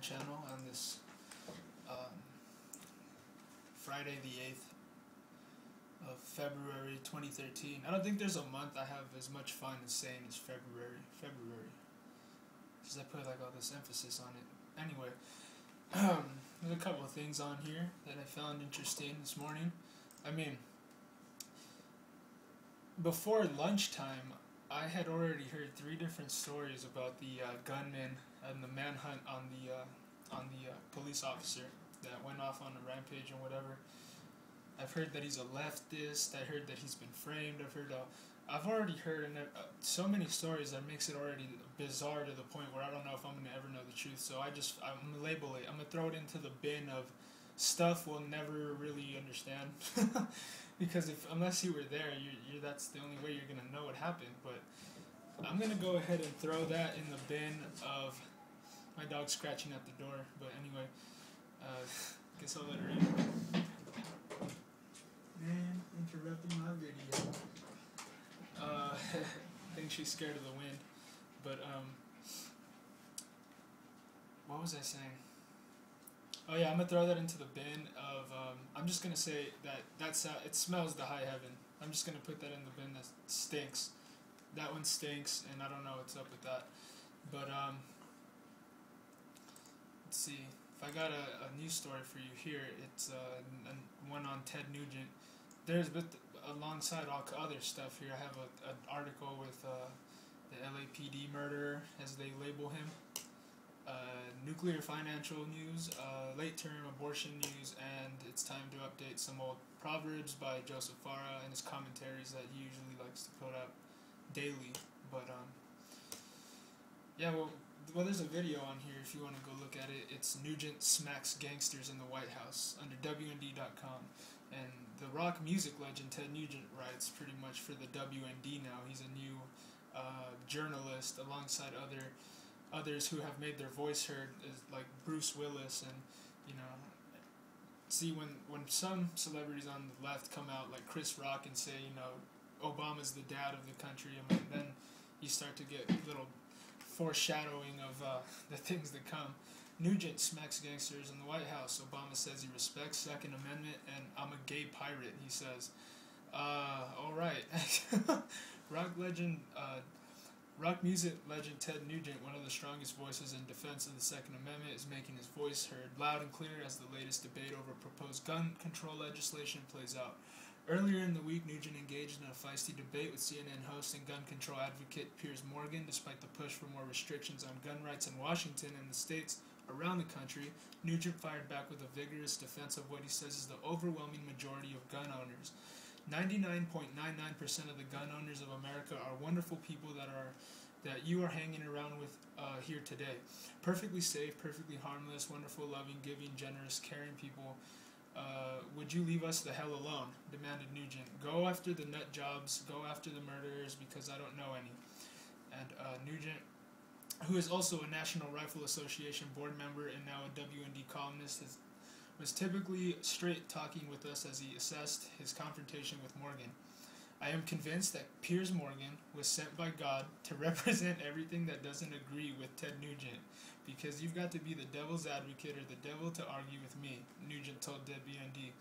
channel on this Friday the 8th of February 2013. I don't think there's a month I have as much fun as saying as February. Because I put like all this emphasis on it. Anyway, there's a couple of things on here that I found interesting this morning. I mean, before lunchtime, I had already heard 3 different stories about the gunman and the manhunt on the police officer that went off on a rampage and whatever. I've heard that he's a leftist. I heard that he's been framed. I've already heard so many stories that makes it already bizarre to the point where I don't know if I'm gonna ever know the truth. So I'm gonna label it. I'm gonna throw it into the bin of stuff we'll never really understand. Because unless you were there, that's the only way you're gonna know what happened. But I'm gonna go ahead and throw that in the bin of my dog scratching at the door. But anyway, guess I'll let her in. Man, interrupting my video. I think she's scared of the wind. But what was I saying? Oh yeah, I'm gonna throw that into the bin of. I'm just gonna say that it smells the high heaven. I'm just gonna put that in the bin that stinks. That one stinks, and I don't know what's up with that. But let's see. If I got a news story for you here, it's one on Ted Nugent. There's alongside all other stuff here. I have an article with the LAPD murderer, as they label him. Nuclear financial news, late-term abortion news, and it's time to update some old proverbs by Joseph Farah and his commentaries that he usually likes to put up daily. But yeah, well, there's a video on here if you want to go look at it. It's Nugent smacks gangsters in the White House under WND.com. And the rock music legend Ted Nugent writes pretty much for the WND now. He's a new journalist alongside others who have made their voice heard, like Bruce Willis. And see, when some celebrities on the left come out like Chris Rock and say, Obama's the dad of the country, then you start to get little foreshadowing of the things that come. Nugent smacks gangsters in the White House. Obama says he respects Second Amendment, and I'm a gay pirate, he says. Alright. Rock music legend Ted Nugent, one of the strongest voices in defense of the Second Amendment, is making his voice heard loud and clear as the latest debate over proposed gun control legislation plays out. Earlier in the week, Nugent engaged in a feisty debate with CNN host and gun control advocate Piers Morgan. Despite the push for more restrictions on gun rights in Washington and the states around the country, Nugent fired back with a vigorous defense of what he says is the overwhelming majority of gun owners. 99.99% of the gun owners of America are wonderful people that you are hanging around with here today. Perfectly safe, perfectly harmless, wonderful, loving, giving, generous, caring people. Would you leave us the hell alone? Demanded Nugent. Go after the nut jobs, go after the murderers, because I don't know any. And Nugent, who is also a National Rifle Association board member and now a WND columnist, was typically straight talking with us as he assessed his confrontation with Morgan. I am convinced that Piers Morgan was sent by God to represent everything that doesn't agree with Ted Nugent, because you've got to be the devil's advocate or the devil to argue with me, Nugent told WND.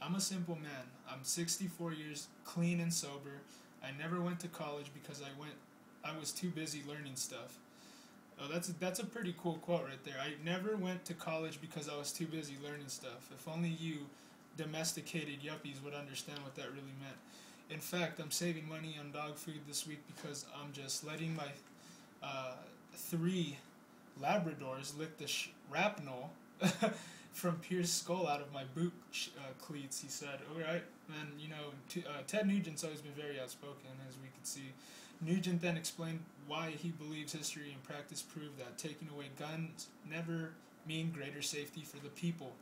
I'm a simple man. I'm 64 years clean and sober. I never went to college because I was too busy learning stuff. Oh, that's a pretty cool quote right there. I never went to college because I was too busy learning stuff. If only you domesticated yuppies would understand what that really meant. In fact, I'm saving money on dog food this week because I'm just letting my 3 Labradors lick the shrapnel from Pierce's skull out of my boot cleats, he said. Alright, and Ted Nugent's always been very outspoken, as we could see. Nugent then explained why he believes history and practice prove that taking away guns never mean greater safety for the people.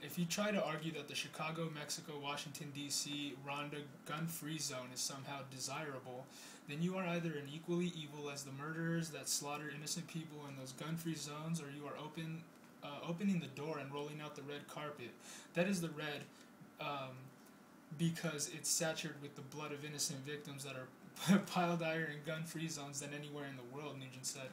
If you try to argue that the Chicago, Mexico, Washington, D.C., Rwanda gun-free zone is somehow desirable, then you are either an equally evil as the murderers that slaughter innocent people in those gun-free zones, or you are opening the door and rolling out the red carpet. That is the red, because it's saturated with the blood of innocent victims that are piled higher in gun-free zones than anywhere in the world, Nugent said.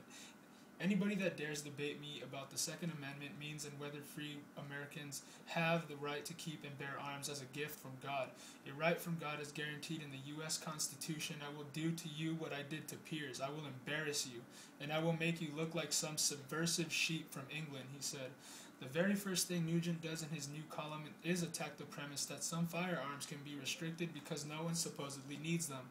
Anybody that dares debate me about the Second Amendment means and whether free Americans have the right to keep and bear arms as a gift from God. A right from God is guaranteed in the U.S. Constitution. I will do to you what I did to peers. I will embarrass you, and I will make you look like some subversive sheep from England, he said. The very first thing Nugent does in his new column is attack the premise that some firearms can be restricted because no one supposedly needs them.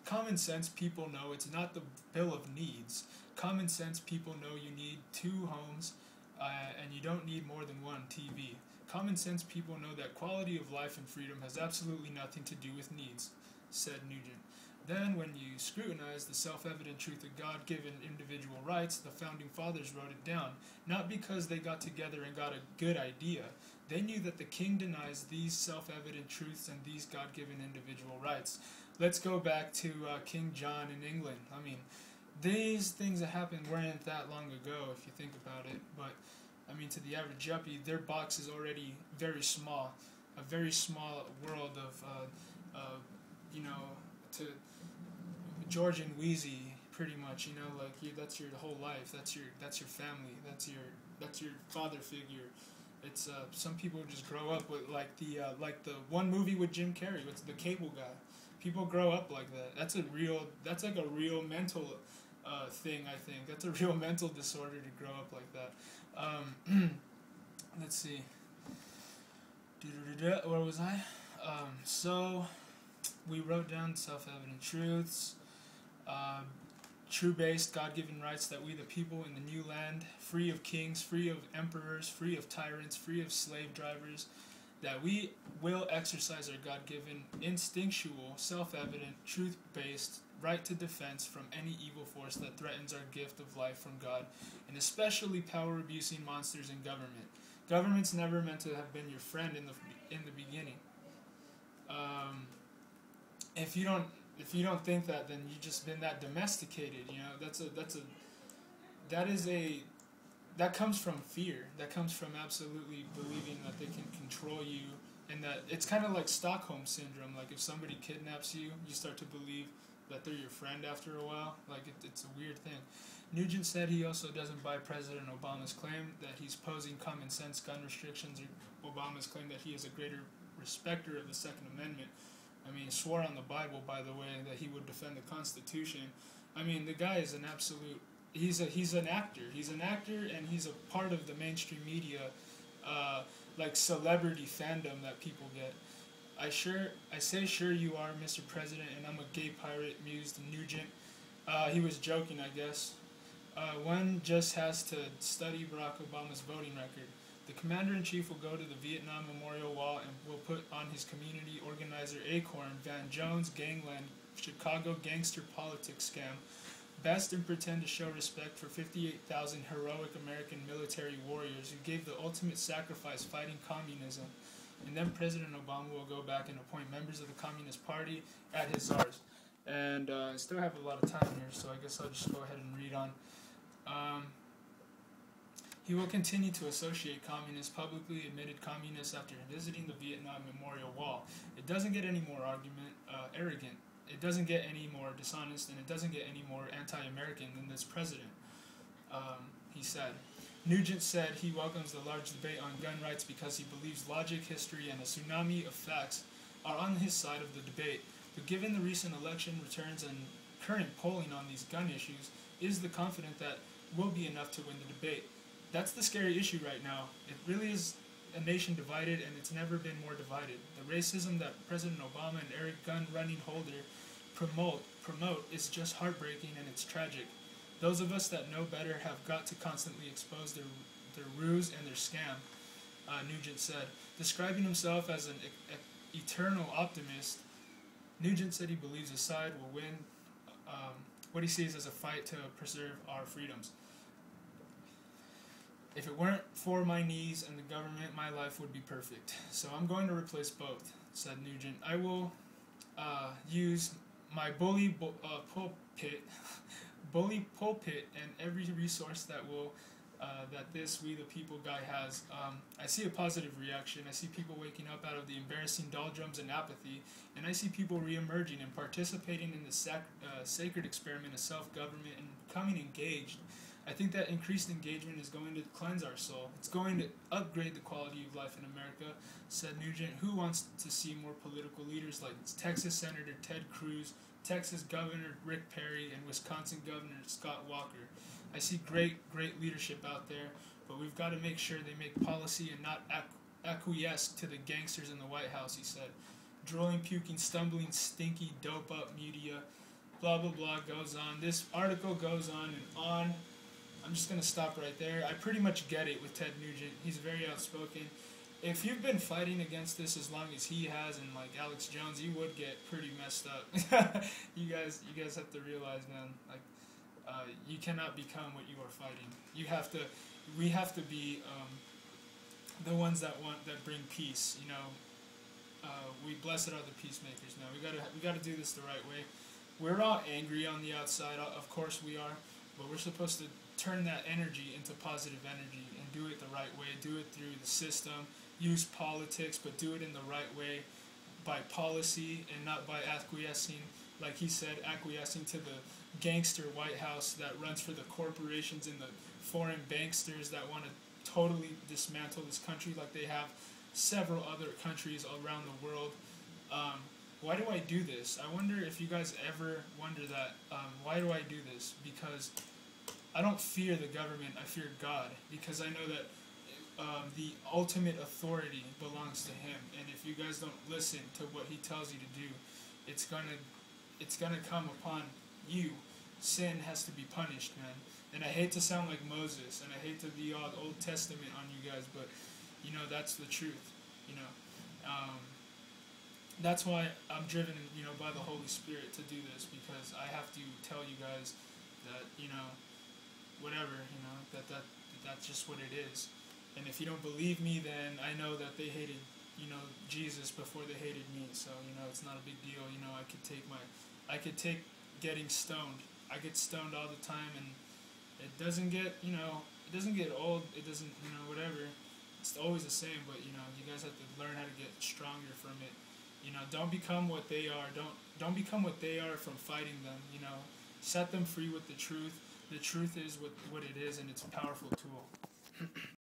Common sense people know it's not the Bill of Needs. Common sense people know you need 2 homes and you don't need more than 1 TV. Common sense people know that quality of life and freedom has absolutely nothing to do with needs, said Nugent. Then, when you scrutinize the self-evident truth of God-given individual rights, the Founding Fathers wrote it down, not because they got together and got a good idea. They knew that the king denies these self-evident truths and these God-given individual rights. Let's go back to King John in England. I mean, these things that happened weren't that long ago, if you think about it. But, I mean, to the average yuppie, their box is already very small. A very small world of, to George and Wheezy, pretty much. Like that's your whole life. That's your family. That's your father figure. It's some people just grow up with like the one movie with Jim Carrey. It's the Cable Guy. People grow up like that. That's like a real mental thing, I think. That's a real mental disorder to grow up like that. Let's see. Where was I? So we wrote down self-evident truths, true-based God-given rights that we the people in the new land, free of kings, free of emperors, free of tyrants, free of slave drivers, that we will exercise our God-given, instinctual, self-evident, truth-based right to defense from any evil force that threatens our gift of life from God, and especially power-abusing monsters in government. Government's never meant to have been your friend in the beginning. If you don't think that, then you've just been that domesticated. That comes from fear. That comes from absolutely believing that they can control you, and that it's kind of like Stockholm syndrome. Like if somebody kidnaps you, you start to believe that they're your friend after a while. Like it's a weird thing. Nugent said he also doesn't buy President Obama's claim that he's posing common sense gun restrictions, or Obama's claim that he is a greater respecter of the Second Amendment. I mean, he swore on the Bible, by the way, that he would defend the Constitution. I mean, the guy is an absolute... He's an actor. He's an actor, and he's a part of the mainstream media, like celebrity fandom that people get. I say sure you are, Mr. President, and I'm a gay pirate, mused Nugent. He was joking, I guess. One just has to study Barack Obama's voting record. The commander-in-chief will go to the Vietnam Memorial Wall and will put on his community organizer Acorn, Van Jones, Gangland, Chicago gangster politics scam, best and pretend to show respect for 58,000 heroic American military warriors who gave the ultimate sacrifice fighting communism. And then President Obama will go back and appoint members of the Communist Party at his czars. And I still have a lot of time here, so I guess I'll just go ahead and read on. He will continue to associate communists, publicly admitted communists, after visiting the Vietnam Memorial Wall. It doesn't get any more arrogant. It doesn't get any more dishonest, and it doesn't get any more anti-American than this president, he said. Nugent said he welcomes the large debate on gun rights because he believes logic, history, and a tsunami of facts are on his side of the debate. But given the recent election returns and current polling on these gun issues, is the confident that will be enough to win the debate? That's the scary issue right now. It really is a nation divided, and it's never been more divided. The racism that President Obama and Eric Gun running holder promote is just heartbreaking, and it's tragic. Those of us that know better have got to constantly expose their ruse and their scam, Nugent said. Describing himself as an eternal optimist, Nugent said he believes his side will win what he sees as a fight to preserve our freedoms. If it weren't for my knees and the government, my life would be perfect. So I'm going to replace both, said Nugent. I will use my bully pulpit and every resource that will that this We the People guy has. I see a positive reaction. I see people waking up out of the embarrassing doldrums and apathy, and I see people re-emerging and participating in the sacred experiment of self-government and becoming engaged. I think that increased engagement is going to cleanse our soul. It's going to upgrade the quality of life in America, said Nugent, who wants to see more political leaders like Texas Senator Ted Cruz, Texas Governor Rick Perry, and Wisconsin Governor Scott Walker. I see great leadership out there, but we've got to make sure they make policy and not acquiesce to the gangsters in the White House, he said. Drooling, puking, stumbling, stinky, dope-up media, blah, blah, blah, goes on. This article goes on and on. I'm just going to stop right there. I pretty much get it with Ted Nugent. He's very outspoken. If you've been fighting against this as long as he has and like Alex Jones, you would get pretty messed up. you guys have to realize, man, like you cannot become what you are fighting. We have to be the ones that bring peace. You know, we blessed are the peacemakers. Now we gotta do this the right way. We're all angry on the outside, of course we are, but we're supposed to turn that energy into positive energy and do it the right way. Do it through the system. Use politics, but do it in the right way, by policy and not by acquiescing, like he said, acquiescing to the gangster White House that runs for the corporations and the foreign banksters that want to totally dismantle this country like they have several other countries around the world. Why do I do this? I wonder if you guys ever wonder that. Why do I do this? Because I don't fear the government, I fear God, because I know that the ultimate authority belongs to Him, and if you guys don't listen to what He tells you to do, it's gonna come upon you. Sin has to be punished, man. And I hate to sound like Moses, and I hate to be all Old Testament on you guys, but you know that's the truth. You know, that's why I'm driven, you know, by the Holy Spirit to do this, because I have to tell you guys that, you know, whatever, you know, that's just what it is. And if you don't believe me, then I know that they hated, you know, Jesus before they hated me. So, you know, it's not a big deal. You know, I could take getting stoned. I get stoned all the time, and it doesn't get, you know, it doesn't get old. It doesn't, you know, whatever. It's always the same, but, you know, you guys have to learn how to get stronger from it. You know, don't become what they are. Don't become what they are from fighting them, you know. Set them free with the truth. The truth is what it is, and it's a powerful tool.